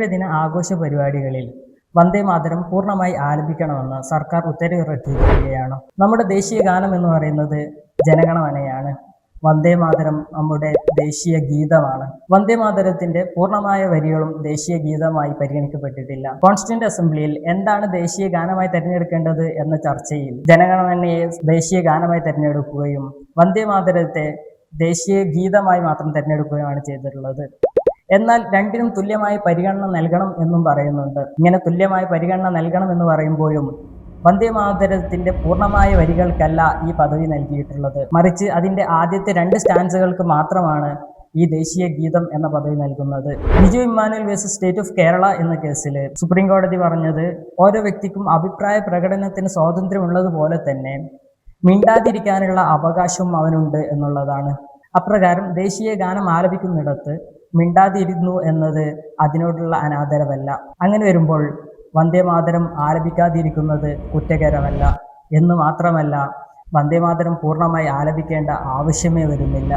സ്വാതന്ത്ര്യദിന ആഘോഷ പരിപാടികളിൽ വന്ദേ മാതരം പൂർണ്ണമായി ആലപിക്കണമെന്ന് സർക്കാർ ഉത്തരവിറക്കിയിരിക്കുകയാണ്. നമ്മുടെ ദേശീയ ഗാനം എന്ന് പറയുന്നത് ജനഗണമനയാണ്. വന്ദേ മാതരം നമ്മുടെ ദേശീയ ഗീതമാണ്. വന്ദേ മാതരത്തിന്റെ പൂർണ്ണമായ വരികളും ദേശീയ ഗീതമായി പരിഗണിക്കപ്പെട്ടിട്ടില്ല. കോൺസ്റ്റിറ്റ്യൂന്റ് അസംബ്ലിയിൽ എന്താണ് ദേശീയ ഗാനമായി തിരഞ്ഞെടുക്കേണ്ടത് എന്ന ചർച്ചയിൽ ജനഗണമനയെ ദേശീയ ഗാനമായി തിരഞ്ഞെടുക്കുകയും വന്ദേ മാതരത്തെ ദേശീയ ഗീതമായി മാത്രം തിരഞ്ഞെടുക്കുകയുമാണ് ചെയ്തിട്ടുള്ളത്. എന്നാൽ രണ്ടിനും തുല്യമായ പരിഗണന നൽകണം എന്നും പറയുന്നുണ്ട്. ഇങ്ങനെ തുല്യമായ പരിഗണന നൽകണം എന്ന് പറയുമ്പോഴും വന്ദേ മാതരത്തിന്റെ പൂർണ്ണമായ വരികൾക്കല്ല ഈ പദവി നൽകിയിട്ടുള്ളത്. മറിച്ച് അതിന്റെ ആദ്യത്തെ 2 സ്റ്റാൻസുകൾക്ക് മാത്രമാണ് ഈ ദേശീയ ഗീതം എന്ന പദവി നൽകുന്നത്. Biju Emmanuel versus state of Kerala എന്ന കേസിൽ സുപ്രീം കോടതി പറഞ്ഞത് ഓരോ വ്യക്തിക്കും അഭിപ്രായ പ്രകടനത്തിന് സ്വാതന്ത്ര്യമുള്ളതുപോലെ തന്നെ മിണ്ടാതിരിക്കാനുള്ള അവകാശവും അവനുണ്ട് എന്നുള്ളതാണ്. അപ്രകാരം ദേശീയ ഗാനം ആലപിക്കുന്നിടത്ത് മിണ്ടാതിരുന്നു എന്നത് അതിനോടുള്ള അനാദരവല്ല. അങ്ങനെ വരുമ്പോൾ വന്ദേ മാതരം ആലപിക്കാതിരിക്കുന്നത് കുറ്റകരമല്ല എന്ന് മാത്രമല്ല, വന്ദേ മാതരം പൂർണ്ണമായി ആലപിക്കേണ്ട ആവശ്യമേ വരുന്നില്ല.